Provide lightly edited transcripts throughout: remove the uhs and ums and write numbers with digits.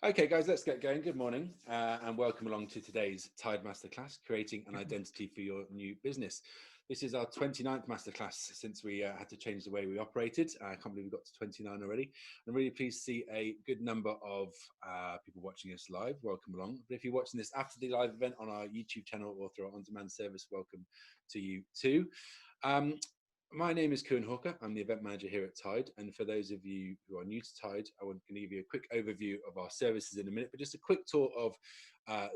Okay, guys, let's get going. Good morning and welcome along to today's Tide Masterclass, Creating an Identity for Your New Business. This is our 29th Masterclass since we had to change the way we operated. I can't believe we got to 29 already. I'm really pleased to see a good number of people watching us live. Welcome along. But if you're watching this after the live event on our YouTube channel or through our on-demand service, welcome to you too. My name is Kuhn Hawker. I'm the event manager here at Tide. And for those of you who are new to Tide, I want to give you a quick overview of our services in a minute, but just a quick tour of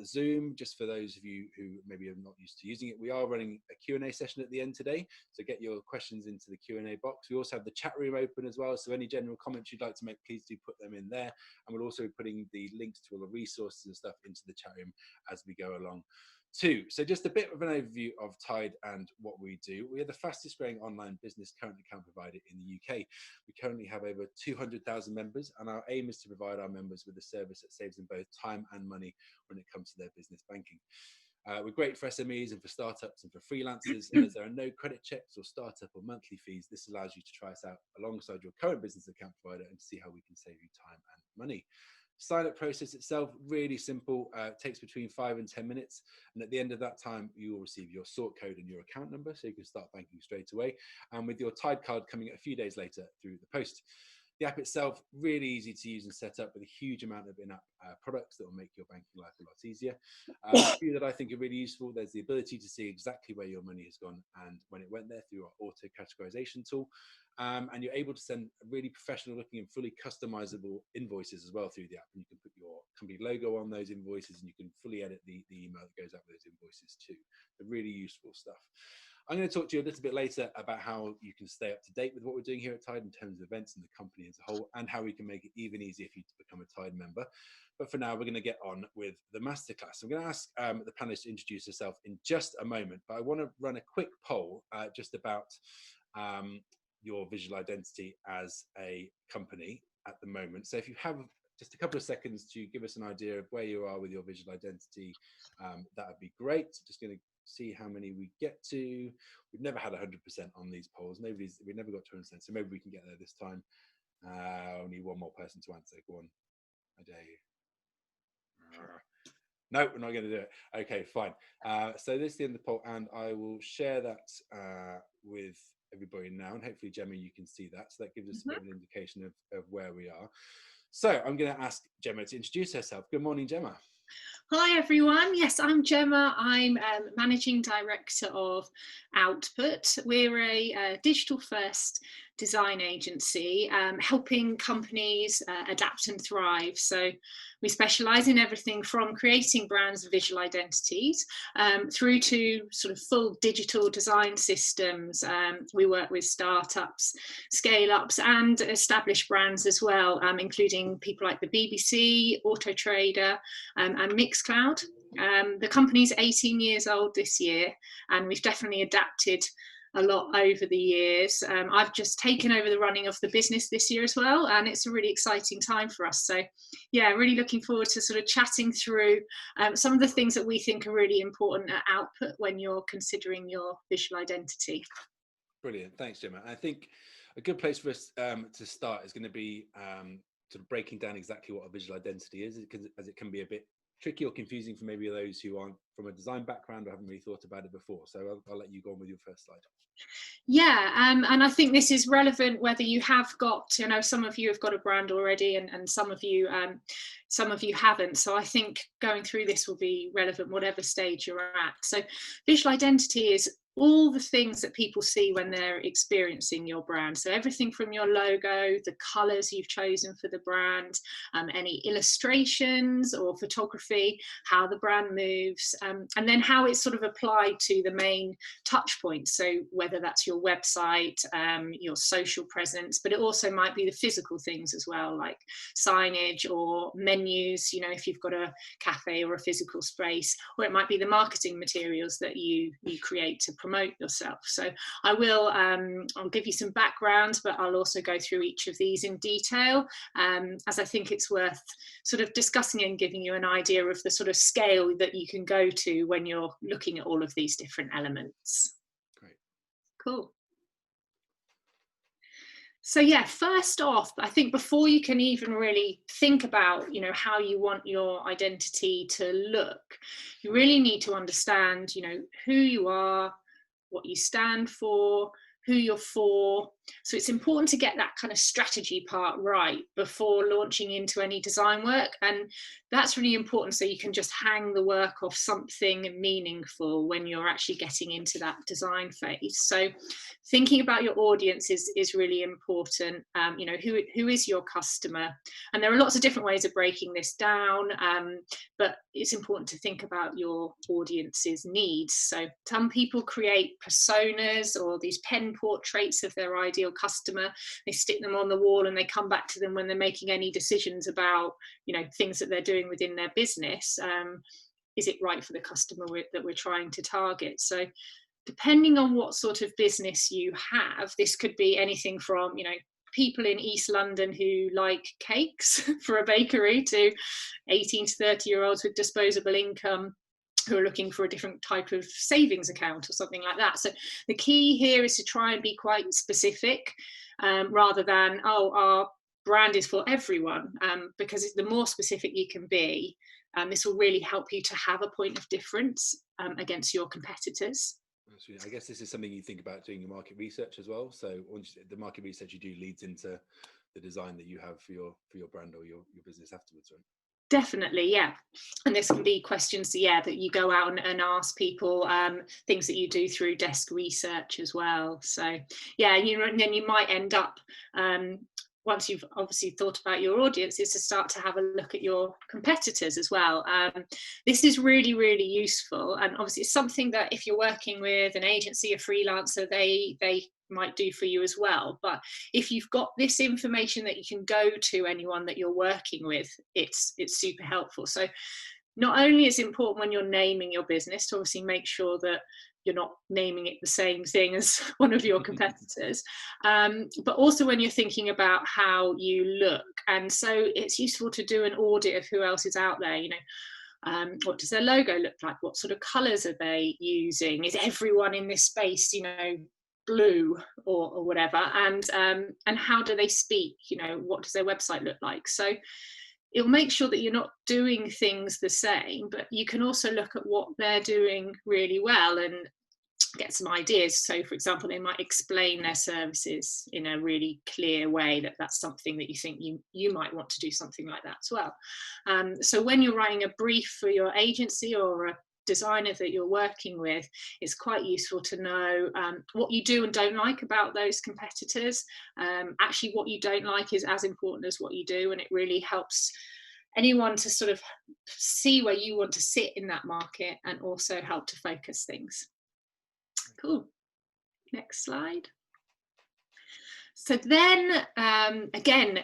Zoom, just for those of you who maybe are not used to using it. We are running a Q&A session at the end today, so get your questions into the Q&A box. We also have the chat room open as well, so any general comments you'd like to make, please do put them in there. And we'll also be putting the links to all the resources and stuff into the chat room as we go along too. So just a bit of an overview of Tide and what we do. We are the fastest growing online business current account provider in the UK. We currently have over 200,000 members, and our aim is to provide our members with a service that saves them both time and money when it comes to their business banking. We're great for SMEs and for startups and for freelancers, and as there are no credit checks or startup or monthly fees, this allows you to try us out alongside your current business account provider and see how we can save you time and money. Sign-up process itself, really simple, takes between 5 and 10 minutes. And at the end of that time, you will receive your sort code and your account number, so you can start banking straight away. And with your Tide card coming a few days later through the post. The app itself, really easy to use and set up with a huge amount of in-app products that will make your banking life a lot easier. A few that I think are really useful, there's the ability to see exactly where your money has gone and when it went there through our auto categorization tool. And you're able to send really professional looking and fully customizable invoices as well through the app. And you can put your company logo on those invoices, and you can fully edit the email that goes out with those invoices too. So really useful stuff. I'm going to talk to you a little bit later about how you can stay up to date with what we're doing here at Tide in terms of events and the company as a whole, and how we can make it even easier for you to become a Tide member. But for now, we're going to get on with the masterclass. I'm going to ask the panelists to introduce herself in just a moment, but I want to run a quick poll just about your visual identity as a company at the moment. So if you have just a couple of seconds to give us an idea of where you are with your visual identity, that would be great. Just going to see how many we get to. We've never had 100% on these polls. We never got to 100%, so maybe we can get there this time. Only one more person to answer. Go on, I dare you. No, we're not going to do it. Okay, fine. So this is the end of the poll, and I will share that with everybody now, and hopefully Gemma, you can see that, so that gives us a bit of an indication of where we are. So I'm going to ask Gemma to introduce herself. Good morning, Gemma. Hi everyone, yes, I'm Gemma. I'm Managing Director of Output. We're a digital first design agency helping companies adapt and thrive. So we specialise in everything from creating brands and visual identities through to sort of full digital design systems. We work with startups, scale-ups and established brands as well, including people like the BBC, Auto Trader and Mixcloud. The company's 18 years old this year, and we've definitely adapted a lot over the years. I've just taken over the running of the business this year as well, and it's a really exciting time for us. So yeah, really looking forward to sort of chatting through some of the things that we think are really important at Output when you're considering your visual identity. Brilliant, thanks Gemma. I think a good place for us to start is going to be sort of breaking down exactly what a visual identity is, as it can be a bit tricky or confusing for maybe those who aren't from a design background or haven't really thought about it before. So I'll let you go on with your first slide. Yeah, and I think this is relevant whether you have got, you know, some of you have got a brand already, and some of you haven't. So I think going through this will be relevant whatever stage you're at. So visual identity is all the things that people see when they're experiencing your brand. So everything from your logo, the colours you've chosen for the brand, any illustrations or photography, how the brand moves, and then how it's sort of applied to the main touch points. So whether that's your website, your social presence, but it also might be the physical things as well, like signage or menus, you know, if you've got a cafe or a physical space, or it might be the marketing materials that you create to promote yourself. So I will, I'll give you some background, but I'll also go through each of these in detail, as I think it's worth sort of discussing and giving you an idea of the sort of scale that you can go to when you're looking at all of these different elements. Great. Cool. So yeah, first off, I think before you can even really think about, you know, how you want your identity to look, you really need to understand, you know, who you are, what you stand for, who you're for. So it's important to get that kind of strategy part right before launching into any design work. And that's really important so you can just hang the work off something meaningful when you're actually getting into that design phase. So thinking about your audience is really important. You know, who is your customer? And there are lots of different ways of breaking this down, but it's important to think about your audience's needs. So some people create personas or these pen portraits of their ideal customer. They stick them on the wall and they come back to them when they're making any decisions about, you know, things that they're doing within their business. Is it right for the customer that we're trying to target? So depending on what sort of business you have, this could be anything from, you know, people in East London who like cakes for a bakery to 18 to 30-year-olds with disposable income who are looking for a different type of savings account or something like that. So the key here is to try and be quite specific, rather than, oh, our brand is for everyone, because the more specific you can be, this will really help you to have a point of difference against your competitors. I guess this is something you think about doing your market research as well. So once the market research you do leads into the design that you have for your brand or your business afterwards, right? Definitely, yeah. And this can be questions, yeah, that you go out and ask people, things that you do through desk research as well. So yeah, and then you might end up, once you've obviously thought about your audience, is to start to have a look at your competitors as well. This is really, really useful. And obviously it's something that if you're working with an agency, a freelancer, they might do for you as well. But if you've got this information that you can go to anyone that you're working with, it's super helpful. So not only is it important when you're naming your business to obviously make sure that you're not naming it the same thing as one of your competitors, but also when you're thinking about how you look. And so it's useful to do an audit of who else is out there. You know, what does their logo look like? What sort of colours are they using? Is everyone in this space, you know, blue or whatever? And how do they speak? You know, what does their website look like? So it'll make sure that you're not doing things the same, but you can also look at what they're doing really well and get some ideas. So for example, they might explain their services in a really clear way, that's something that you think you might want to do something like that as well. So when you're writing a brief for your agency or a designer that you're working with, it's quite useful to know what you do and don't like about those competitors. Actually, what you don't like is as important as what you do, and it really helps anyone to sort of see where you want to sit in that market and also help to focus things. Cool. Next slide. So then, again,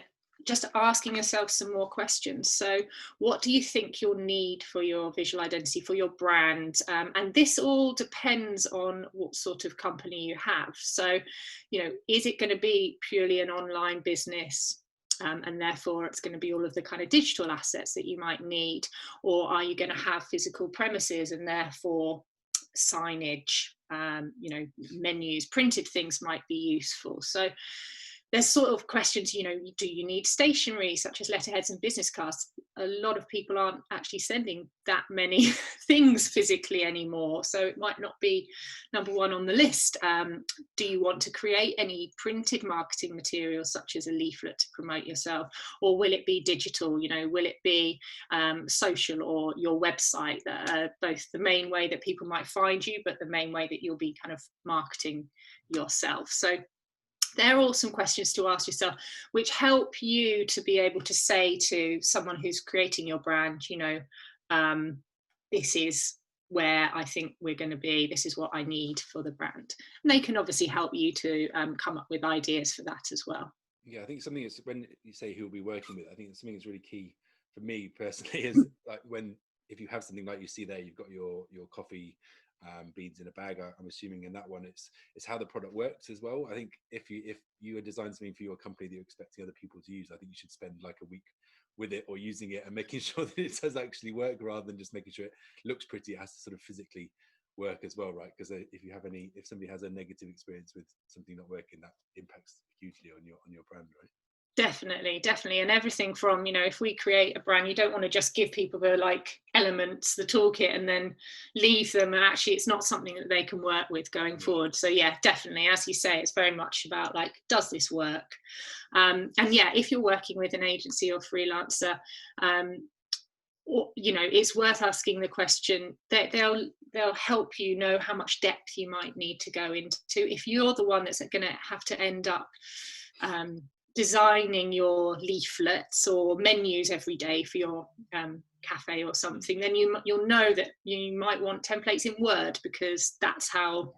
just asking yourself some more questions. So what do you think you'll need for your visual identity, for your brand? And this all depends on what sort of company you have. So, you know, is it going to be purely an online business? And therefore it's going to be all of the kind of digital assets that you might need? Or are you going to have physical premises and therefore signage, you know, menus, printed things might be useful? So there's sort of questions, you know, do you need stationery such as letterheads and business cards? A lot of people aren't actually sending that many things physically anymore, so it might not be number one on the list. Do you want to create any printed marketing materials such as a leaflet to promote yourself, or will it be digital? You know, will it be social or your website? Both the main way that people might find you, but the main way that you'll be kind of marketing yourself. So they're all some questions to ask yourself, which help you to be able to say to someone who's creating your brand, you know, this is where I think we're going to be, this is what I need for the brand. And they can obviously help you to come up with ideas for that as well. Yeah, I think something is, when you say who will be working with, I think something that's really key for me personally is like if you have something like you see there, you've got your coffee beans in a bag. I'm assuming in that one it's how the product works as well. I think if you are designing something for your company that you're expecting other people to use, I think you should spend like a week with it or using it and making sure that it does actually work, rather than just making sure it looks pretty. It has to sort of physically work as well, right? Because if somebody has a negative experience with something not working, that impacts hugely on your brand, right? Definitely, definitely. And everything from, if we create a brand, you don't want to just give people the elements, the toolkit, and then leave them. And actually, it's not something that they can work with going forward. So yeah, definitely, as you say, it's very much about does this work? And yeah, if you're working with an agency or freelancer, it's worth asking the question. They'll help you know how much depth you might need to go into. If you're the one that's going to have to end up designing your leaflets or menus every day for your cafe or something, then you'll know that you might want templates in Word, because that's how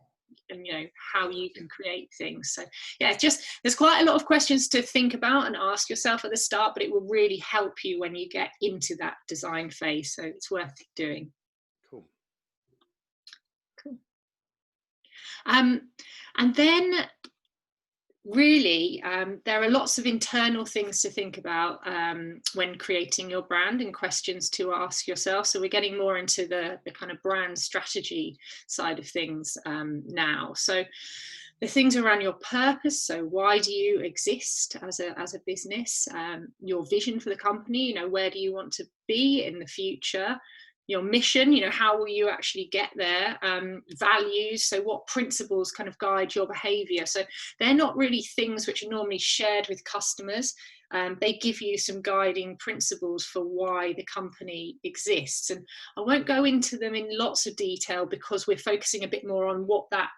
you can create things. So yeah, there's quite a lot of questions to think about and ask yourself at the start, but it will really help you when you get into that design phase. So it's worth doing. Cool. And then really, there are lots of internal things to think about when creating your brand, and questions to ask yourself. So we're getting more into the kind of brand strategy side of things now. So the things around your purpose. So why do you exist as a business? Your vision for the company. Where do you want to be in the future? Your mission, how will you actually get there? Values, so what principles kind of guide your behavior? So they're not really things which are normally shared with customers. They give you some guiding principles for why the company exists. And I won't go into them in lots of detail, because we're focusing a bit more on what that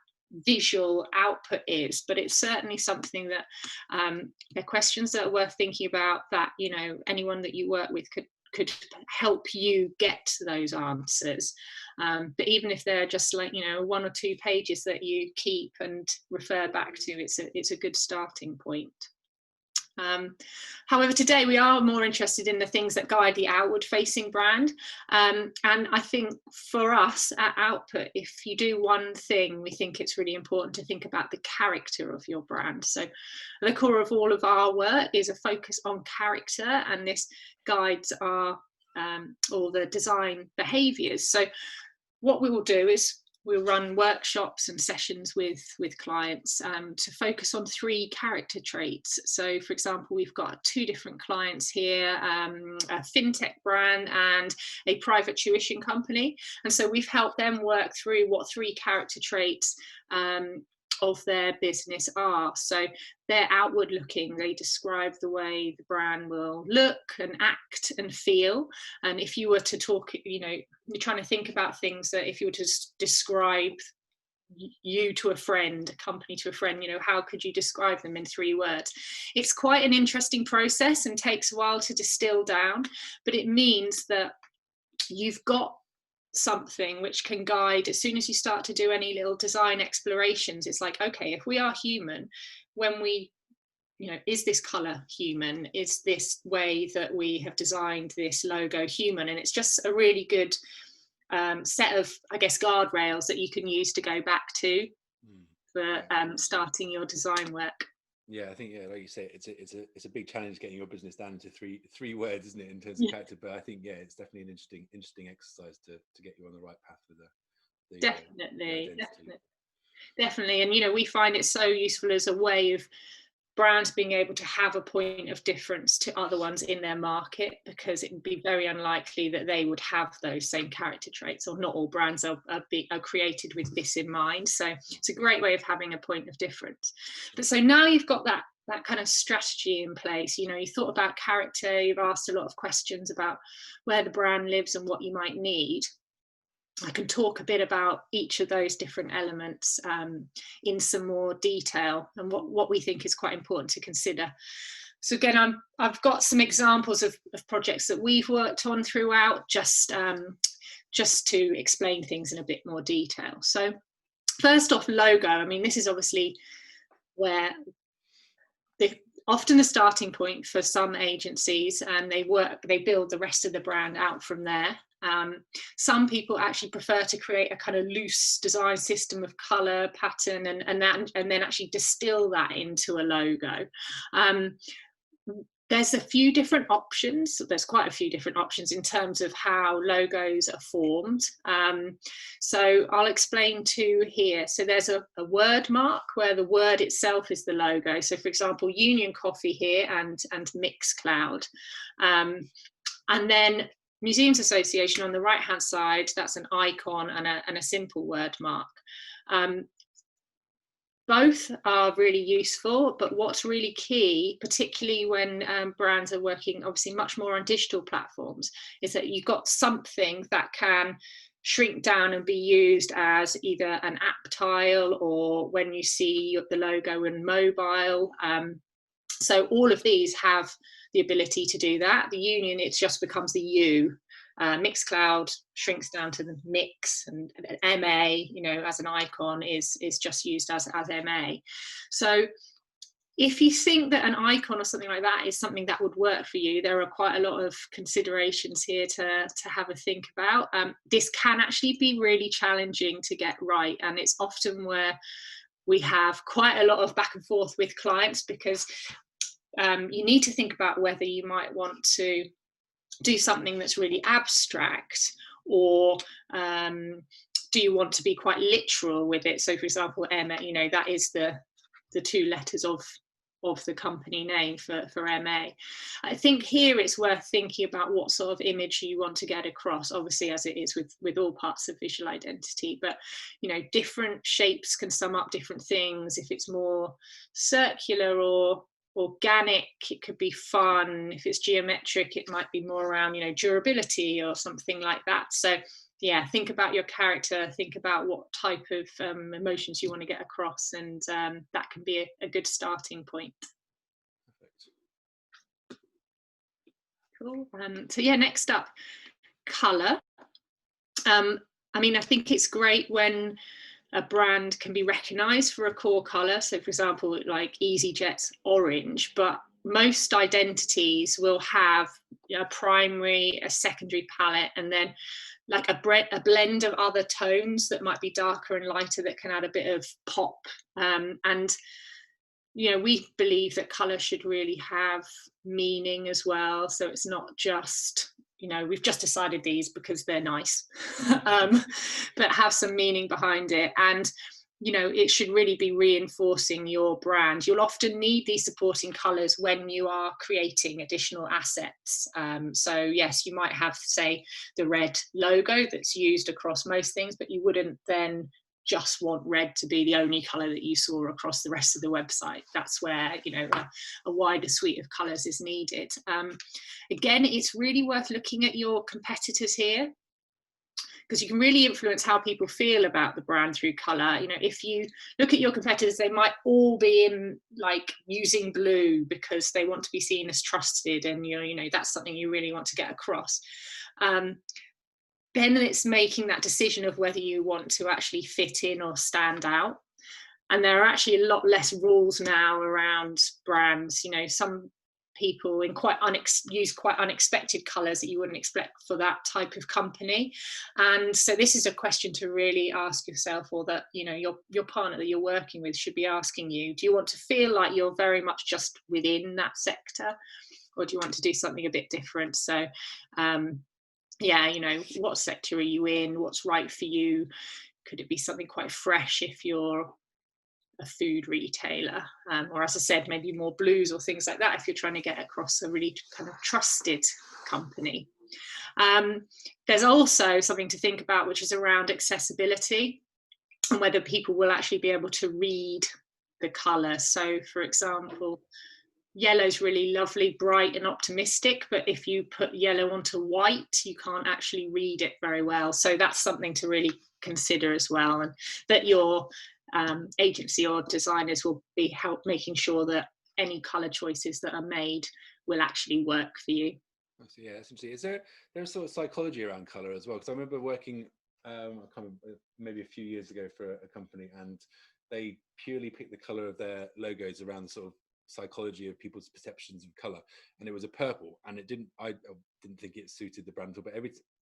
visual output is, but it's certainly something that they're questions that are worth thinking about, that anyone that you work with could help you get to those answers. But even if they're just 1 or 2 pages that you keep and refer back to, it's a good starting point. However, today we are more interested in the things that guide the outward facing brand. And I think for us at Output, if you do one thing, we think it's really important to think about the character of your brand. So the core of all of our work is a focus on character, and this guides our all the design behaviors. So what we will do is we'll run workshops and sessions with clients to focus on 3 character traits. So for example, we've got 2 different clients here, a fintech brand and a private tuition company. And so we've helped them work through what 3 character traits of their business are. So they're outward looking. They describe the way the brand will look and act and feel. And if you were to talk, you're trying to think about things that if you were to describe you to a friend, a company to a friend, how could you describe them in 3 words? It's quite an interesting process and takes a while to distill down, but it means that you've got something which can guide. As soon as you start to do any little design explorations, it's like, okay, if we are human, when we is this color human? Is this way that we have designed this logo human? And it's just a really good set of, I guess, guardrails that you can use to go back to for starting your design work. Yeah, I think like you say, it's a big challenge getting your business down to three words, isn't it, in terms of character? But I think it's definitely an interesting exercise to get you on the right path with the definitely. And we find it so useful as a way of brands being able to have a point of difference to other ones in their market, because it would be very unlikely that they would have those same character traits, or not all brands are created with this in mind. So it's a great way of having a point of difference. But so now you've got that kind of strategy in place, you thought about character, you've asked a lot of questions about where the brand lives and what you might need. I can talk a bit about each of those different elements in some more detail, and what we think is quite important to consider. So again, I've got some examples of projects that we've worked on throughout, just to explain things in a bit more detail. So first off, logo. I mean, this is obviously where often the starting point for some agencies, and they build the rest of the brand out from there. Some people actually prefer to create a kind of loose design system of color, pattern, and then actually distill that into a logo. There's a few different options. There's quite a few different options in terms of how logos are formed. So I'll explain two here. So there's a word mark where the word itself is the logo. So for example, Union Coffee here and Mixcloud. And then Museums Association on the right hand side, that's an icon and a simple word mark. Both are really useful, but what's really key, particularly when brands are working obviously much more on digital platforms, is that you've got something that can shrink down and be used as either an app tile or when you see the logo in mobile. So all of these have the ability to do that. The Union, it just becomes the U. Mixcloud shrinks down to the mix, and MA, you know, as an icon is just used as MA. So if you think that an icon or something like that is something that would work for you, there are quite a lot of considerations here to have a think about. This can actually be really challenging to get right, and it's often where we have quite a lot of back and forth with clients, because you need to think about whether you might want to do something that's really abstract, or do you want to be quite literal with it? So for example, MA, you know, that is the two letters of the company name for MA. I think here it's worth thinking about what sort of image you want to get across, obviously, as it is with all parts of visual identity. But you know, different shapes can sum up different things. If it's more circular or organic, it could be fun. If it's geometric, it might be more around, you know, durability or something like that. So yeah, think about your character, think about what type of emotions you want to get across, and that can be a good starting point. Perfect. Cool. So yeah, next up, colour. I mean, I think it's great when a brand can be recognized for a core color. So for example, like EasyJet's orange, but most identities will have a primary, a secondary palette, and then like a blend of other tones that might be darker and lighter that can add a bit of pop. And you know, we believe that color should really have meaning as well. So it's not just, you know, we've just decided these because they're nice, but have some meaning behind it. And, you know, it should really be reinforcing your brand. You'll often need these supporting colours when you are creating additional assets. So yes, you might have, say, the red logo that's used across most things, but you wouldn't then just want red to be the only colour that you saw across the rest of the website. That's where, you know, a wider suite of colours is needed. Again, it's really worth looking at your competitors here, because you can really influence how people feel about the brand through colour. You know, if you look at your competitors, they might all be in like using blue because they want to be seen as trusted, and you know that's something you really want to get across. Then it's making that decision of whether you want to actually fit in or stand out. And there are actually a lot less rules now around brands. You know, some people in use quite unexpected colours that you wouldn't expect for that type of company. And so this is a question to really ask yourself, or that, you know, your partner that you're working with should be asking you. Do you want to feel like you're very much just within that sector, or do you want to do something a bit different? So yeah, you know, what sector are you in? What's right for you? Could it be something quite fresh if you're a food retailer, or as I said, maybe more blues or things like that if you're trying to get across a really kind of trusted company. There's also something to think about, which is around accessibility and whether people will actually be able to read the colour. So for example, yellow's really lovely, bright and optimistic, but if you put yellow onto white, you can't actually read it very well. So that's something to really consider as well, and that your agency or designers will be making sure that any colour choices that are made will actually work for you. Yeah, essentially, is there's sort of psychology around colour as well? Because I remember working maybe a few years ago for a company, and they purely picked the colour of their logos around sort of psychology of people's perceptions of color, and it was a purple, and I didn't think it suited the brand at all, but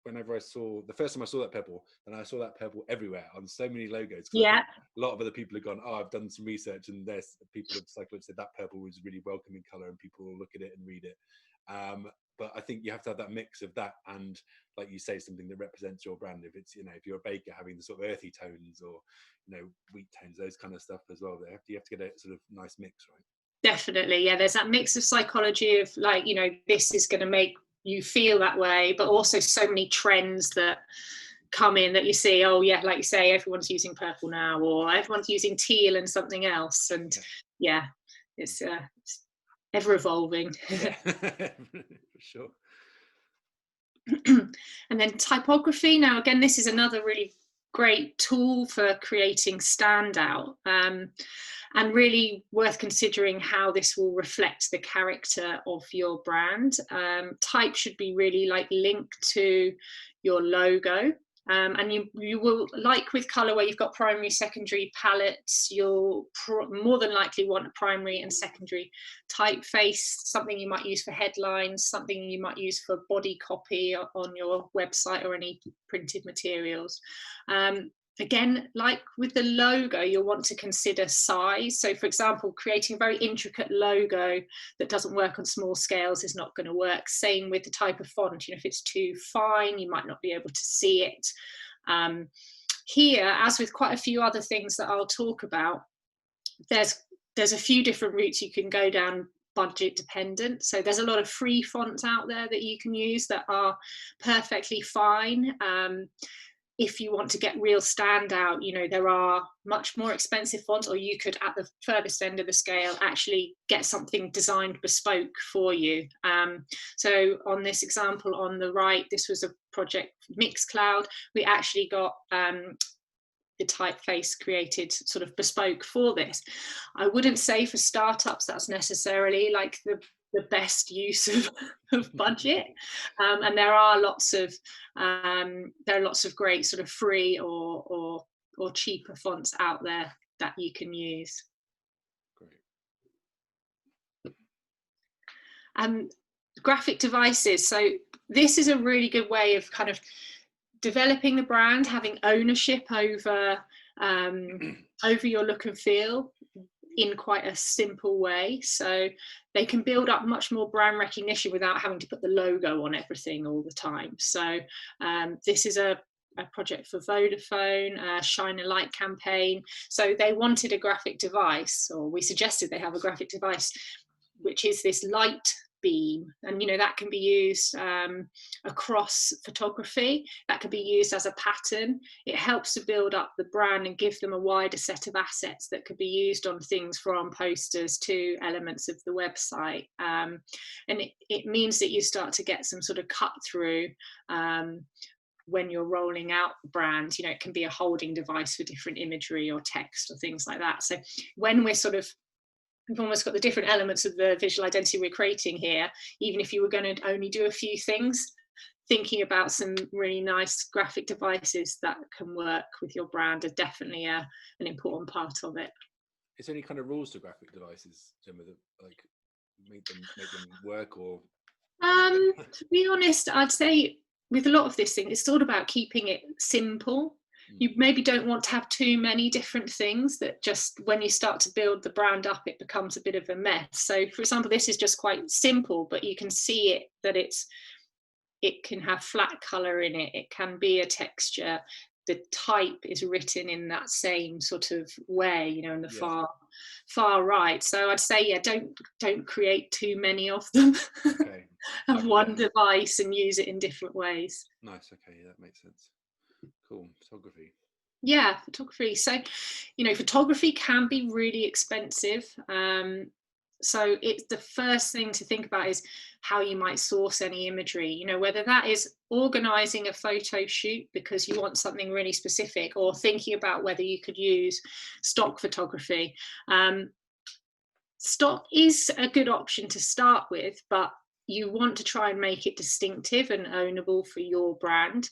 whenever the first time I saw that purple, then I saw that purple everywhere on so many logos. Yeah. A lot of other people have gone, oh, I've done some research, and people have psychologists said that purple was really welcoming color, and people will look at it and read it. But I think you have to have that mix of that and, like you say, something that represents your brand. If it's, if you're a baker, having the sort of earthy tones, or wheat tones, those kind of stuff as well. You have to get a sort of nice mix, right? Definitely, yeah. There's that mix of psychology of, like, this is going to make you feel that way, but also so many trends that come in that you see, oh yeah, like you say, everyone's using purple now, or everyone's using teal and something else, and yeah, it's ever evolving. Yeah. For sure. And then typography. Now again, this is another really great tool for creating standout, and really worth considering how this will reflect the character of your brand. Type should be really like linked to your logo. And you will, like with colour where you've got primary, secondary palettes, you'll more than likely want a primary and secondary typeface, something you might use for headlines, something you might use for body copy on your website or any printed materials. Again, like with the logo, you'll want to consider size. So for example, creating a very intricate logo that doesn't work on small scales is not going to work. Same with the type of font. If it's too fine, you might not be able to see it. Here, as with quite a few other things that I'll talk about, there's a few different routes you can go down, budget dependent. So there's a lot of free fonts out there that you can use that are perfectly fine. If you want to get real standout, there are much more expensive fonts, or you could, at the furthest end of the scale, actually get something designed bespoke for you. So on this example on the right, this was a project Mixcloud. We actually got the typeface created sort of bespoke for this. I wouldn't say for startups that's necessarily like the best use of budget, and there are lots of great sort of free or cheaper fonts out there that you can use. Great. Graphic devices. So this is a really good way of kind of developing the brand, having ownership over your look and feel in quite a simple way. So they can build up much more brand recognition without having to put the logo on everything all the time. So this is a project for Vodafone, Shine a Light campaign. So they wanted a graphic device, or we suggested they have a graphic device, which is this light beam, and that can be used across photography. That could be used as a pattern. It helps to build up the brand and give them a wider set of assets that could be used on things from posters to elements of the website, and it means that you start to get some sort of cut through when you're rolling out the brand. It can be a holding device for different imagery or text or things like that. So when we've almost got the different elements of the visual identity we're creating here, even if you were going to only do a few things, thinking about some really nice graphic devices that can work with your brand are definitely an important part of it. Is there any kind of rules to graphic devices, Gemma, that like make them work? Or to be honest, I'd say with a lot of this thing, it's all about keeping it simple. You maybe don't want to have too many different things that just, when you start to build the brand up, it becomes a bit of a mess. So for example, this is just quite simple, but you can see it, that it can have flat color in it. It can be a texture. The type is written in that same sort of way, in the far right. So I'd say, yeah, don't create too many of them. Okay. Have one device and use it in different ways. Nice. Okay, that makes sense. Cool. Photography. Yeah, photography. So, photography can be really expensive. So it's the first thing to think about is how you might source any imagery, whether that is organizing a photo shoot because you want something really specific, or thinking about whether you could use stock photography. Stock is a good option to start with, but you want to try and make it distinctive and ownable for your brand.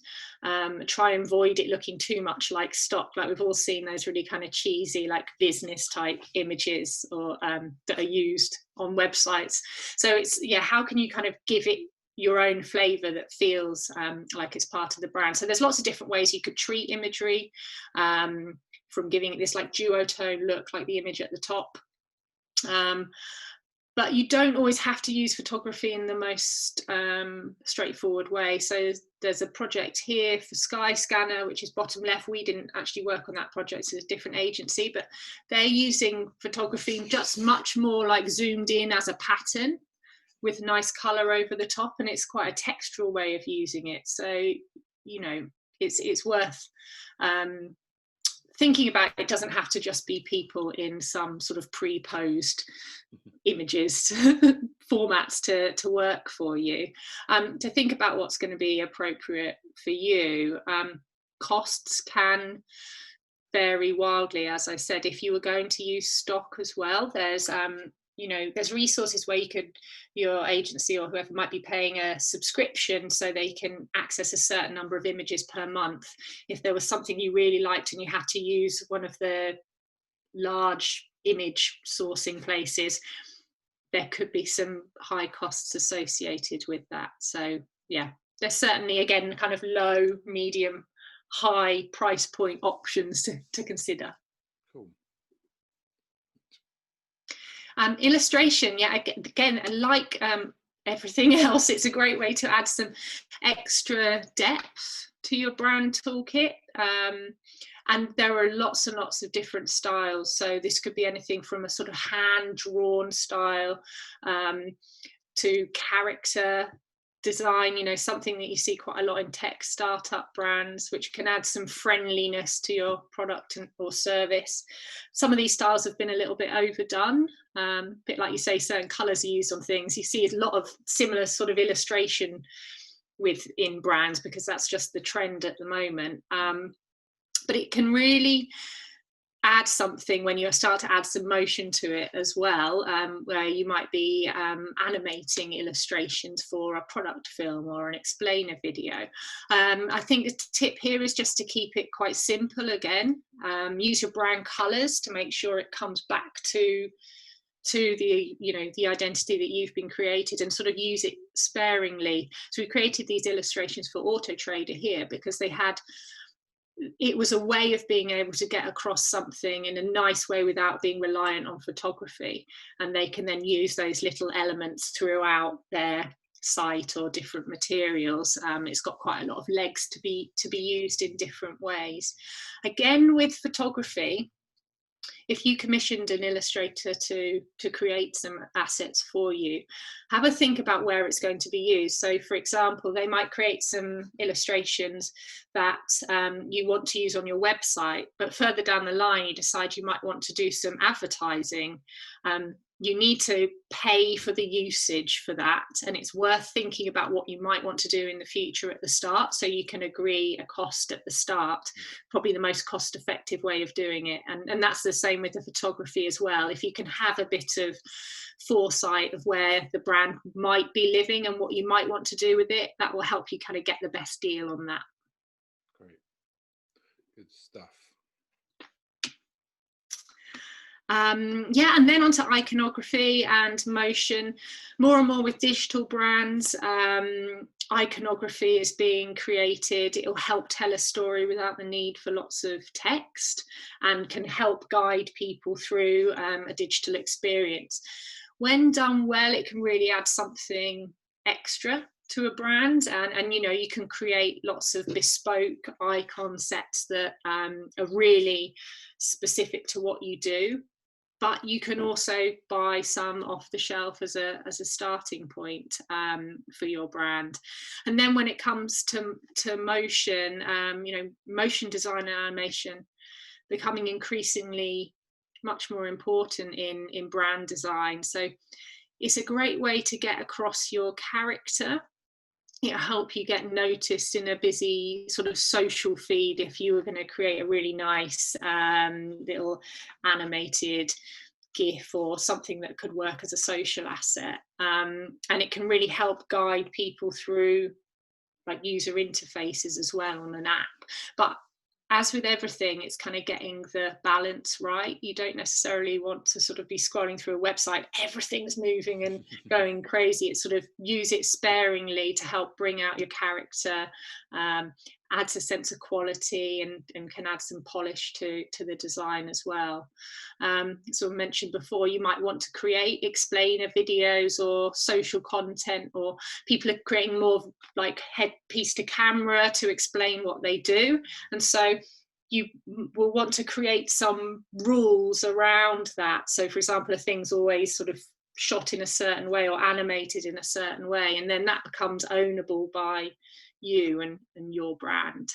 Try and avoid it looking too much like stock. Like we've all seen those really kind of cheesy, like business type images or that are used on websites. So it's, yeah, how can you kind of give it your own flavor that feels like it's part of the brand? So there's lots of different ways you could treat imagery, from giving it this like duotone look like the image at the top. But you don't always have to use photography in the most straightforward way. So there's a project here for Skyscanner, which is bottom left. We didn't actually work on that project, so it's a different agency, but they're using photography just much more like zoomed in as a pattern with nice color over the top, and it's quite a textural way of using it. So, you know, it's worth thinking about. It doesn't have to just be people in some sort of pre-posed images formats to work for you. To think about what's going to be appropriate for you. Costs can vary wildly, as I said. If you were going to use stock as well, there's you know, there's resources where you could, your agency or whoever might be paying a subscription so they can access a certain number of images per month. If there was something you really liked and you had to use one of the large image sourcing places, there could be some high costs associated with that. So yeah, there's certainly, again, kind of low, medium, high price point options to consider. Cool. Illustration, yeah, again, like everything else, it's a great way to add some extra depth to your brand toolkit. And there are lots and lots of different styles. So this could be anything from a sort of hand-drawn style to character design, you know, something that you see quite a lot in tech startup brands, which can add some friendliness to your product or service. Some of these styles have been a little bit overdone, a bit like you say, certain colors are used on things. You see a lot of similar sort of illustration within brands because that's just the trend at the moment. But it can really add something when you start to add some motion to it as well, where you might be animating illustrations for a product film or an explainer video. I think the tip here is just to keep it quite simple again. Use your brand colors to make sure it comes back to the, you know, the identity that you've been created, and sort of use it sparingly. So we created these illustrations for Auto Trader here because it was a way of being able to get across something in a nice way without being reliant on photography, and they can then use those little elements throughout their site or different materials. It's got quite a lot of legs to be used in different ways. Again, with photography, if you commissioned an illustrator to create some assets for you, have a think about where it's going to be used. So for example, they might create some illustrations that you want to use on your website, but further down the line you decide you might want to do some advertising. You need to pay for the usage for that, and it's worth thinking about what you might want to do in the future at the start, so you can agree a cost at the start. Probably the most cost effective way of doing it, and that's the same with the photography as well. If you can have a bit of foresight of where the brand might be living and what you might want to do with it, that will help you kind of get the best deal on that. Great, good stuff. Yeah, and then onto iconography and motion. More and more with digital brands, iconography is being created. It'll help tell a story without the need for lots of text, and can help guide people through a digital experience. When done well, it can really add something extra to a brand, and you know, you can create lots of bespoke icon sets that are really specific to what you do. But you can also buy some off the shelf as a starting point for your brand. And then when it comes to motion, you know, motion design and animation becoming increasingly much more important in brand design. So it's a great way to get across your character. It'll help you get noticed in a busy sort of social feed if you were going to create a really nice little animated GIF or something that could work as a social asset, and it can really help guide people through like user interfaces as well on an app. But as with everything, it's kind of getting the balance right. You don't necessarily want to sort of be scrolling through a website, everything's moving and going crazy. It's sort of use it sparingly to help bring out your character, adds a sense of quality, and can add some polish to the design as well. So I mentioned before, you might want to create explainer videos or social content, or people are creating more like headpiece to camera to explain what they do. And so you will want to create some rules around that. So for example, a thing's always sort of shot in a certain way or animated in a certain way, and then that becomes ownable by you and your brand.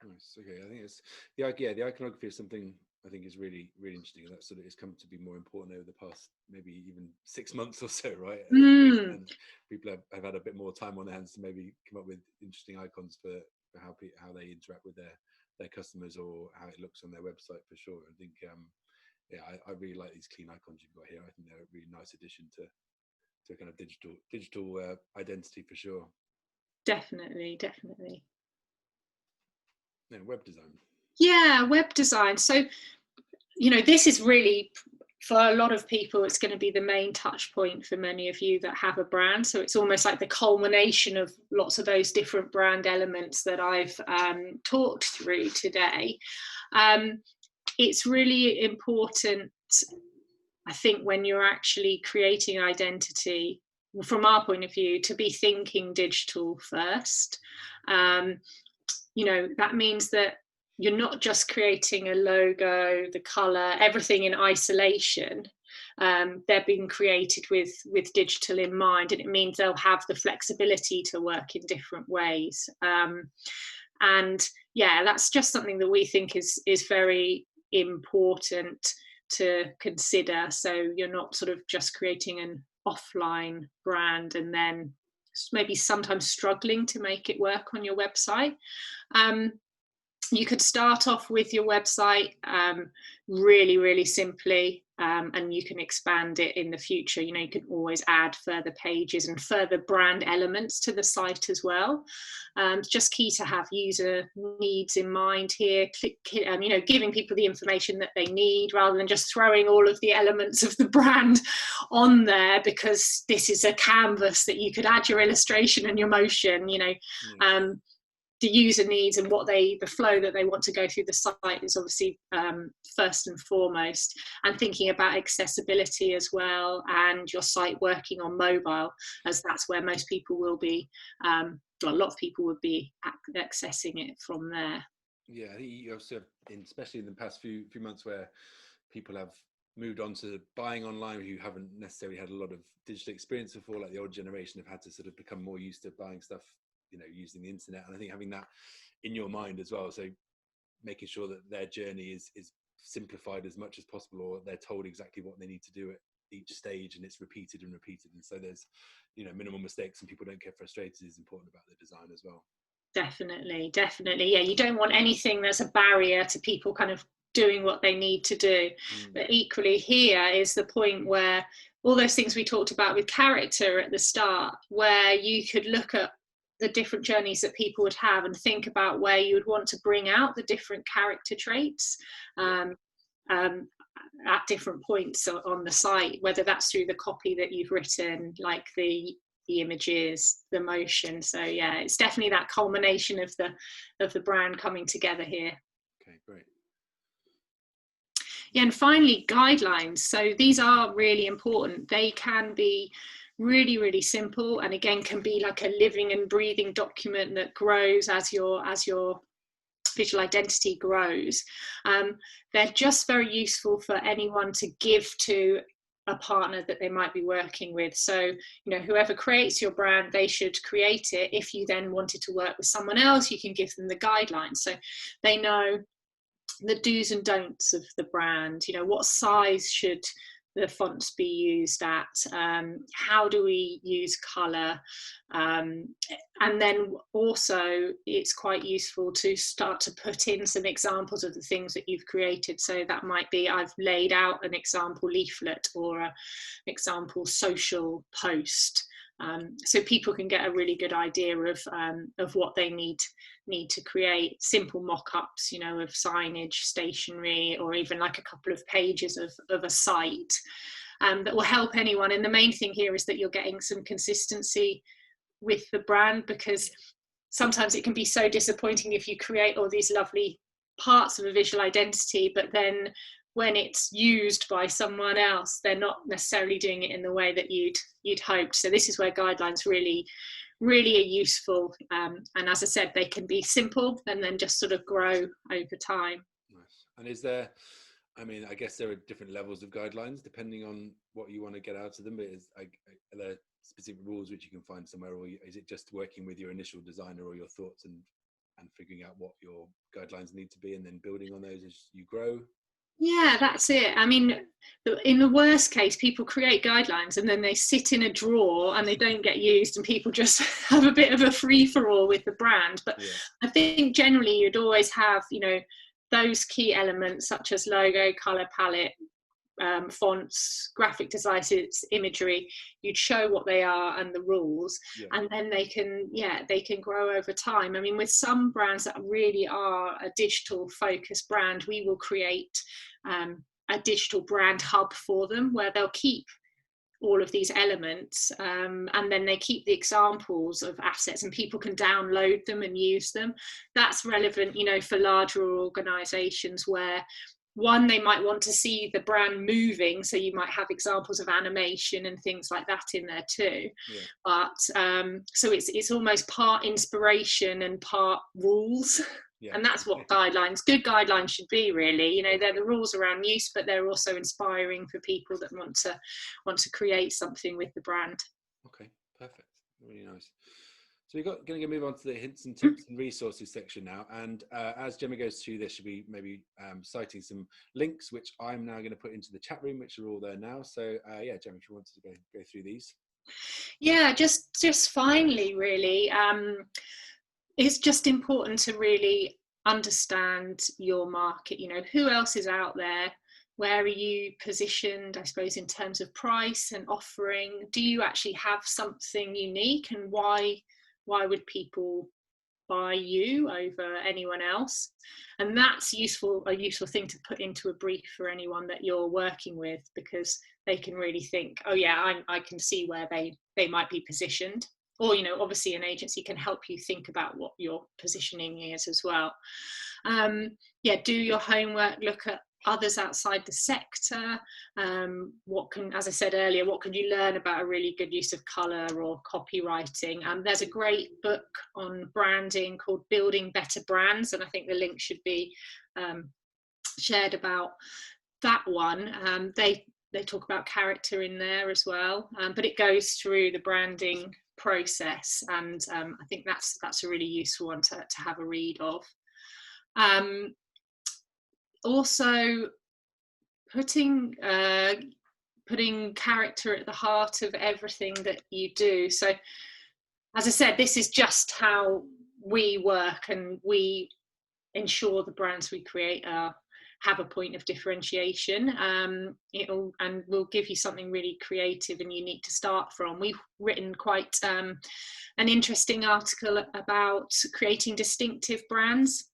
Nice. Okay, I think it's the iconography is something I think is really interesting, and that sort of has come to be more important over the past maybe even 6 months or so, right? And people have had a bit more time on their hands to maybe come up with interesting icons for how they interact with their customers, or how it looks on their website, for sure. I think I really like these clean icons you've got here. I think they're a really nice addition to kind of digital identity, for sure. Definitely. Yeah, web design. Yeah, web design. So, this is really, for a lot of people, it's going to be the main touch point for many of you that have a brand. So it's almost like the culmination of lots of those different brand elements that I've talked through today. It's really important, I think, when you're actually creating identity, from our point of view, to be thinking digital first. That means that you're not just creating a logo, the color, everything in isolation. They're being created with digital in mind, and it means they'll have the flexibility to work in different ways. And yeah, that's just something that we think is very important to consider. So you're not sort of just creating an offline brand and then maybe sometimes struggling to make it work on your website. You could start off with your website really simply, and you can expand it in the future. You can always add further pages and further brand elements to the site as well. It's just key to have user needs in mind here, giving people the information that they need, rather than just throwing all of the elements of the brand on there, because this is a canvas that you could add your illustration and your motion. The user needs and the flow that they want to go through the site is obviously first and foremost, and thinking about accessibility as well, and your site working on mobile, as that's where most people will be, a lot of people would be accessing it from there. Yeah, I think you also, especially in the past few months, where people have moved on to buying online, who haven't necessarily had a lot of digital experience before, like the old generation have had to sort of become more used to buying stuff using the internet. And I think having that in your mind as well, so making sure that their journey is simplified as much as possible, or they're told exactly what they need to do at each stage, and it's repeated, and so there's minimal mistakes and people don't get frustrated, is important about the design as well. Definitely. Yeah, you don't want anything that's a barrier to people kind of doing what they need to do. But equally, here is the point where all those things we talked about with character at the start, where you could look at the different journeys that people would have and think about where you would want to bring out the different character traits at different points on the site, whether that's through the copy that you've written, like the images, the motion. So yeah, it's definitely that culmination of the brand coming together here. Okay, great. Yeah, and finally, guidelines. So these are really important. They can be really simple, and again can be like a living and breathing document that grows as your visual identity grows. They're just very useful for anyone to give to a partner that they might be working with. So whoever creates your brand, they should create it. If you then wanted to work with someone else, you can give them the guidelines, so they know the do's and don'ts of the brand. What size should the fonts be used at, how do we use colour, and then also it's quite useful to start to put in some examples of the things that you've created. So that might be, I've laid out an example leaflet or an example social post, so people can get a really good idea of what they need to create. Simple mock-ups, of signage, stationery, or even like a couple of pages of a site, that will help anyone. And the main thing here is that you're getting some consistency with the brand, because sometimes it can be so disappointing if you create all these lovely parts of a visual identity, but then when it's used by someone else, they're not necessarily doing it in the way that you'd hoped. So this is where guidelines really are useful. And as I said, they can be simple and then just sort of grow over time. Nice. And is there, I guess there are different levels of guidelines depending on what you want to get out of them, but are there specific rules which you can find somewhere, or is it just working with your initial designer or your thoughts and figuring out what your guidelines need to be and then building on those as you grow? Yeah, that's it. In the worst case, people create guidelines and then they sit in a drawer and they don't get used, and people just have a bit of a free-for-all with the brand. But I think generally you'd always have, those key elements such as logo, colour palette, fonts, graphic devices, imagery. You'd show what they are and the rules, and then they can grow over time. With some brands that really are a digital focused brand, we will create a digital brand hub for them where they'll keep all of these elements, and then they keep the examples of assets and people can download them and use them. That's relevant, for larger organizations where they might want to see the brand moving, so you might have examples of animation and things like that in there too. But so it's almost part inspiration and part rules. And that's what good guidelines should be, really. They're the rules around use, but they're also inspiring for people that want to create something with the brand. Okay, perfect. Really nice. So we're going to move on to the hints and tips and resources section now. And as Gemma goes through this, she'll be maybe citing some links, which I'm now going to put into the chat room, which are all there now. So Gemma, if you wanted to go through these. Yeah, just finally, really, it's just important to really understand your market. Who else is out there? Where are you positioned, I suppose, in terms of price and offering? Do you actually have something unique, and why would people buy you over anyone else? And that's a useful thing to put into a brief for anyone that you're working with, because they can really think, oh yeah, I can see where they might be positioned. Or, obviously an agency can help you think about what your positioning is as well. Do your homework, look at others outside the sector. As I said earlier, what can you learn about a really good use of colour or copywriting? There's a great book on branding called Building Better Brands, and I think the link should be shared about that one. They talk about character in there as well, but it goes through the branding process, and I think that's a really useful one to have a read of. Also putting character at the heart of everything that you do. So as I said, this is just how we work, and we ensure the brands we create have a point of differentiation. And we'll give you something really creative and unique to start from. We've written quite an interesting article about creating distinctive brands,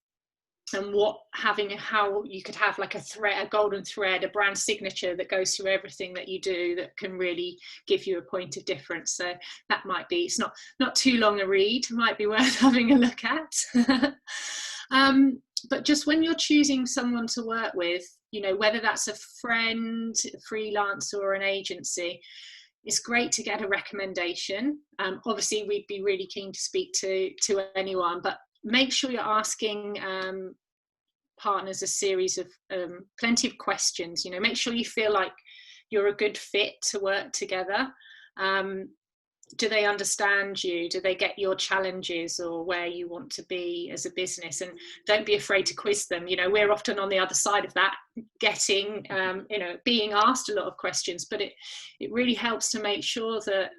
and how you could have like a golden thread, a brand signature that goes through everything that you do, that can really give you a point of difference. So that might be, it's not too long a read, might be worth having a look at. But just when you're choosing someone to work with, whether that's a friend, a freelancer, or an agency, it's great to get a recommendation. Obviously we'd be really keen to speak to anyone, but make sure you're asking partners a series of plenty of questions. Make sure you feel like you're a good fit to work together. do they understand you? Do they get your challenges or where you want to be as a business? And don't be afraid to quiz them. You know, we're often on the other side of that, getting, you know, being asked a lot of questions, but it really helps to make sure that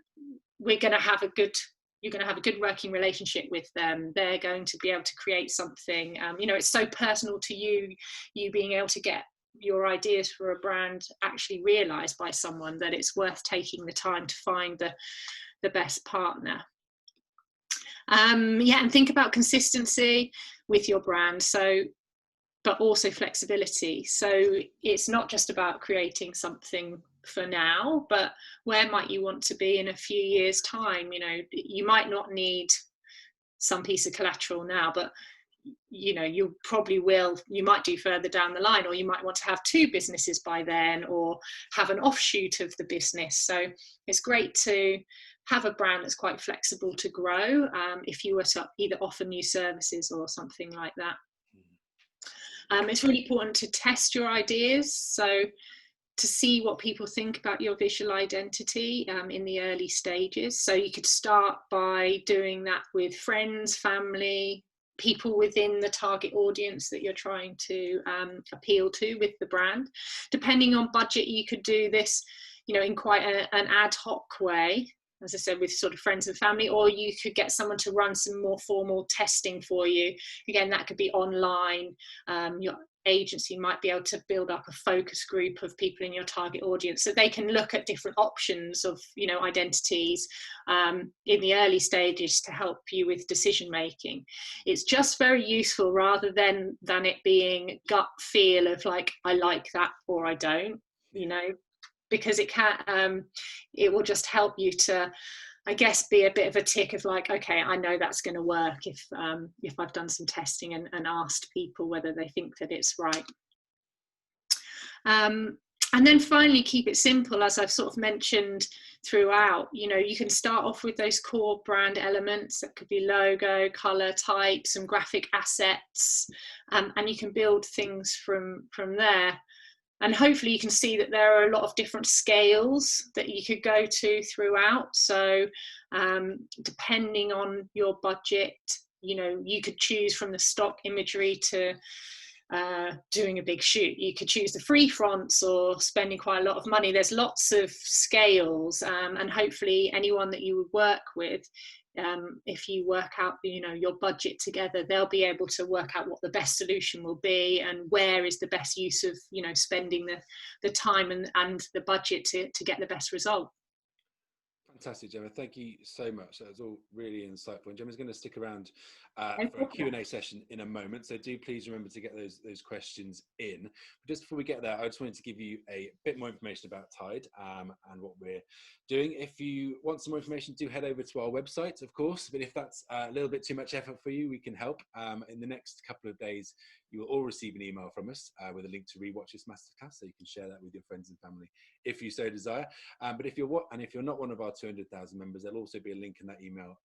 we're going to have a good, you're going to have a good working relationship with them. They're going to be able to create something. You know, it's so personal to you, you being able to get your ideas for a brand actually realized by someone, that it's worth taking the time to find the best partner. Yeah, and think about consistency with your brand. So, but also flexibility. So it's not just about creating something for now, but where might you want to be in a few years' time? You know, you might not need some piece of collateral now, but you know, you probably will, you might do further down the line, or you might want to have 2 businesses by then, or have an offshoot of the business. So it's great to have a brand that's quite flexible to grow, if you were to either offer new services or something like that. It's really important to test your ideas, so to see what people think about your visual identity in the early stages. So you could start by doing that with friends, family, people within the target audience that you're trying to appeal to with the brand. Depending on budget, you could do this, you know, in quite an ad hoc way, as I said, with sort of friends and family, or you could get someone to run some more formal testing for you. Again, that could be online. Your agency might be able to build up a focus group of people in your target audience, so they can look at different options of, you know, identities in the early stages to help you with decision making. It's just very useful, rather than it being gut feel of like, I like that or I don't, you know, because it can it will just help you to, I guess, be a bit of a tick of like, okay, I know that's going to work if I've done some testing and asked people whether they think that it's right. And then finally, keep it simple, as I've sort of mentioned throughout. You know, you can start off with those core brand elements. That could be logo, color, type, some graphic assets, and you can build things from there. And hopefully you can see that there are a lot of different scales that you could go to throughout. So depending on your budget, you know, you could choose from the stock imagery to doing a big shoot. You could choose the free fronts or spending quite a lot of money. There's lots of scales, and hopefully anyone that you would work with, if you work out, you know, your budget together, they'll be able to work out what the best solution will be and where is the best use of, you know, spending the time and the budget to get the best result. Fantastic, Gemma. Thank you so much. That was all really insightful. And Gemma's going to stick around for a Q&A session in a moment. So do please remember to get those questions in. But just before we get there, I just wanted to give you a bit more information about Tide and what we're doing. If you want some more information, do head over to our website, of course. But if that's a little bit too much effort for you, we can help. In the next couple of days, you will all receive an email from us with a link to rewatch this masterclass, so you can share that with your friends and family if you so desire. But if you're not one of our 200,000 members, there'll also be a link in that email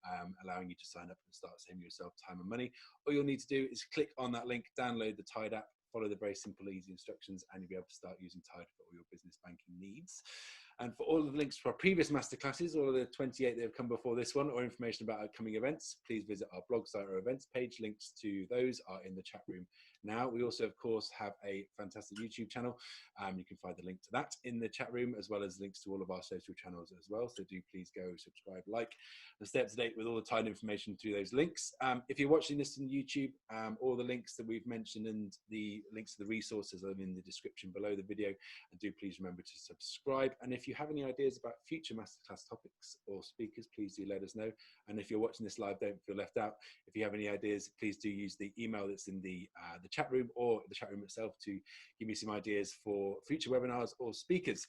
allowing you to sign up and start saving yourself time and money. All you'll need to do is click on that link, download the Tide app, follow the very simple, easy instructions, and you'll be able to start using Tide for all your business banking needs. And for all of the links to our previous masterclasses, all of the 28 that have come before this one, or information about upcoming events, please visit our blog site or events page. Links to those are in the chat room now. We also, of course, have a fantastic YouTube channel. You can find the link to that in the chat room, as well as links to all of our social channels as well. So do please go subscribe, like, and stay up to date with all the Tide information through those links. If you're watching this on YouTube, all the links that we've mentioned and the links to the resources are in the description below the video. And do please remember to subscribe. And if you have any ideas about future masterclass topics or speakers, please do let us know. And if you're watching this live, don't feel left out. If you have any ideas, please do use the email that's in the chat room or the chat room itself to give me some ideas for future webinars or speakers.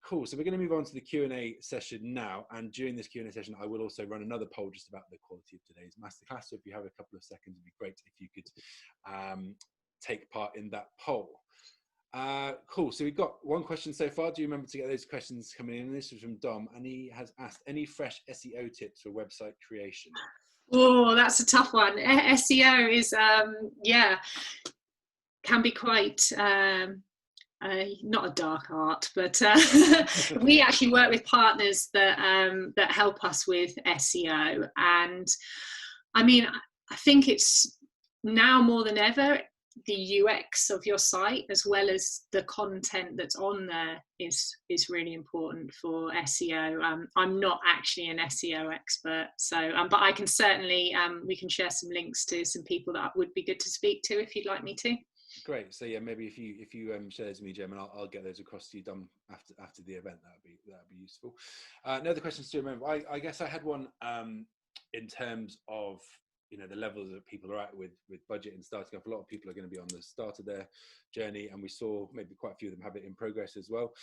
Cool. So we're going to move on to the Q&A session now. And during this Q&A session, I will also run another poll just about the quality of today's masterclass. So if you have a couple of seconds, it'd be great if you could take part in that poll. Cool. So we've got one question so far. Do you remember to get those questions coming in? This is from Dom, and he has asked, any fresh SEO tips for website creation? Oh, that's a tough one. SEO is, yeah, can be quite not a dark art, but we actually work with partners that that help us with SEO. And I mean, I think it's now more than ever, the UX of your site as well as the content that's on there is really important for SEO. I'm not actually an SEO expert, so but I can certainly we can share some links to some people that would be good to speak to if you'd like me to. Great. So yeah, maybe if you share those with me, Gemma, and I'll get those across to you done after the event. That'd be useful. No other questions to remember. I guess I had one in terms of, you know, the levels that people are at with budget and starting up. A lot of people are going to be on the start of their journey, and we saw maybe quite a few of them have it in progress as well.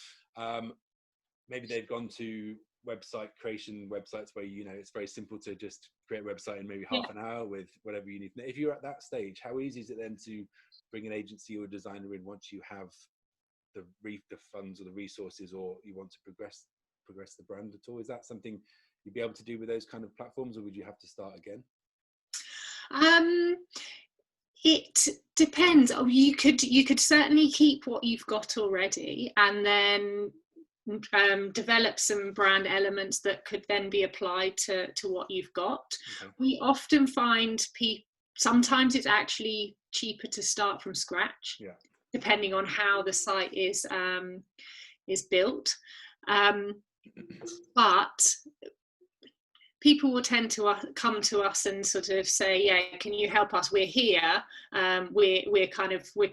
Maybe they've gone to website creation websites where, you know, it's very simple to just create a website in maybe half an hour with whatever you need. If you're at that stage, how easy is it then to bring an agency or a designer in once you have the funds or the resources, or you want to progress the brand at all? Is that something you'd be able to do with those kind of platforms, or would you have to start again? It depends. You could certainly keep what you've got already, and then develop some brand elements that could then be applied to what you've got. Okay. We often find sometimes it's actually cheaper to start from scratch, depending on how the site is built. But people will tend to come to us and sort of say, yeah, can you help us? We're here. We're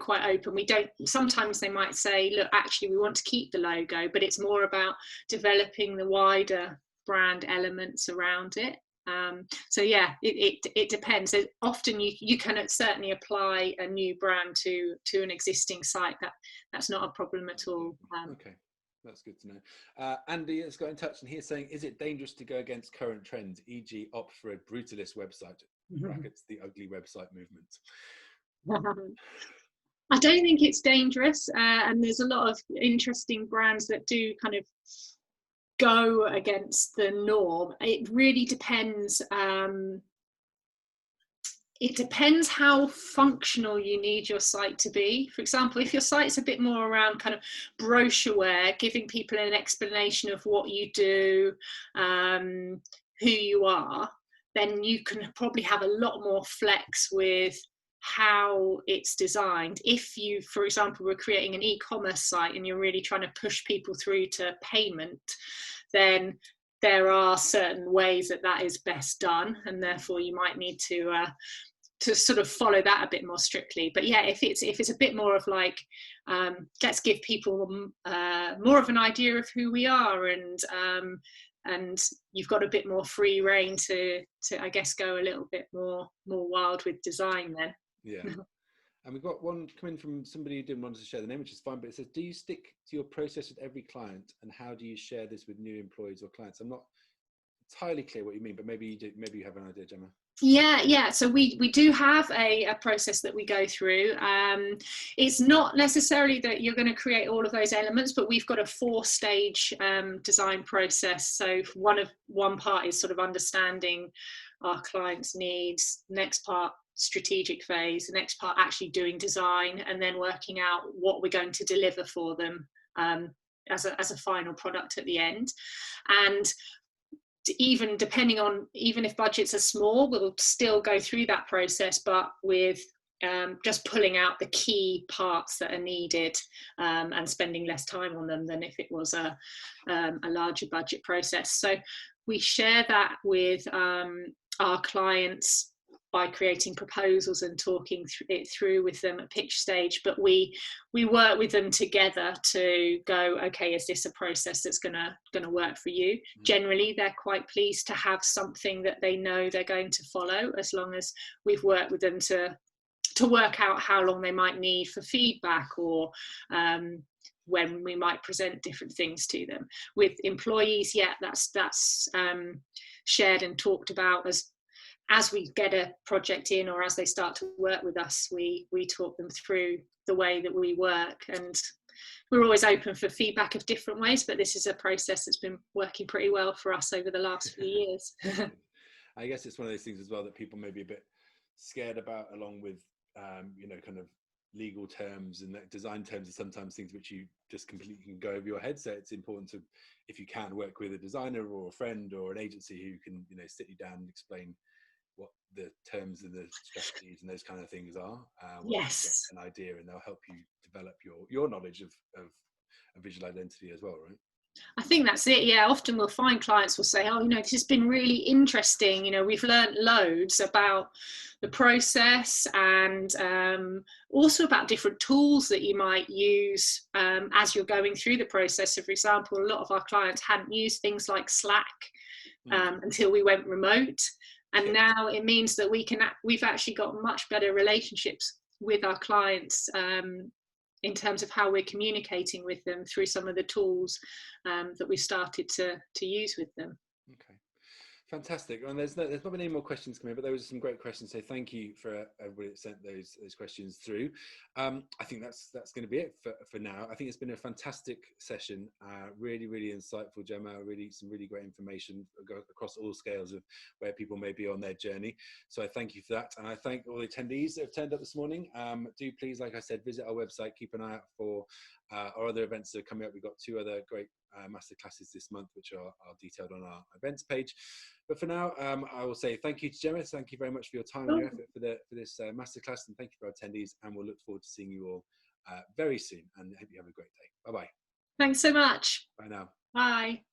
quite open. We don't, sometimes they might say, look, actually we want to keep the logo, but it's more about developing the wider brand elements around it. So yeah, it depends. Often you can certainly apply a new brand to an existing site. That's not a problem at all. Okay. That's good to know. Andy has got in touch and he's saying, is it dangerous to go against current trends, e.g. opt for a brutalist website, brackets the ugly website movement? I don't think it's dangerous, and there's a lot of interesting brands that do kind of go against the norm. It really depends. It depends how functional you need your site to be. For example, if your site's a bit more around kind of brochureware, giving people an explanation of what you do, who you are, then you can probably have a lot more flex with how it's designed. If you, for example, were creating an e-commerce site and you're really trying to push people through to payment, then there are certain ways that is best done, and therefore you might need to sort of follow that a bit more strictly. But yeah, if it's a bit more of like, let's give people more of an idea of who we are, and you've got a bit more free reign to I guess go a little bit more wild with design then. Yeah. And we've got one coming from somebody who didn't want to share the name, which is fine, but it says, do you stick to your process with every client, and how do you share this with new employees or clients? I'm not entirely clear what you mean, but maybe you do. Maybe you have an idea, Gemma. Yeah. So we do have a process that we go through. It's not necessarily that you're going to create all of those elements, but we've got a 4-stage design process. So one part is sort of understanding our clients' needs. Next part, strategic phase. The next part, actually doing design, and then working out what we're going to deliver for them as a final product at the end. And even depending on, even if budgets are small, we'll still go through that process, but with just pulling out the key parts that are needed and spending less time on them than if it was a larger budget process. So we share that with our clients by creating proposals and talking it through with them at pitch stage, but we work with them together to go, okay, is this a process that's gonna work for you? Generally, they're quite pleased to have something that they know they're going to follow, as long as we've worked with them to work out how long they might need for feedback, or when we might present different things to them. With employees, yeah, that's shared and talked about as we get a project in, or as they start to work with us, we talk them through the way that we work, and we're always open for feedback of different ways, but this is a process that's been working pretty well for us over the last few years. I guess it's one of those things as well that people may be a bit scared about, along with kind of legal terms and that design terms are sometimes things which you just completely can go over your head. So it's important to, if you can, work with a designer or a friend or an agency who can, you know, sit you down and explain what the terms and the strategies and those kind of things are. Once you get Yes. an idea, and they'll help you develop your knowledge of a visual identity as well, right? I think that's it. Yeah, often we'll find clients will say, oh, you know, this has been really interesting. You know, we've learned loads about the process, and also about different tools that you might use as you're going through the process. So, for example, a lot of our clients hadn't used things like Slack until we went remote. And now it means that we've actually got much better relationships with our clients in terms of how we're communicating with them through some of the tools that we started to use with them. Okay, fantastic. And there's not been any more questions coming, but there was some great questions. So thank you for everybody that sent those questions through. I think that's going to be it for now. I think it's been a fantastic session. Really, really insightful, Gemma. Some really great information across all scales of where people may be on their journey. So I thank you for that, and I thank all the attendees that have turned up this morning. Do please, like I said, visit our website. Keep an eye out for our other events that are coming up. We've got 2 other great masterclasses this month, which are detailed on our events page. But for now, I will say thank you to Gemma. Thank you very much for your time and your effort for this masterclass, and thank you for our attendees. And we'll look forward to seeing you all very soon. And I hope you have a great day. Bye bye. Thanks so much. Bye now. Bye.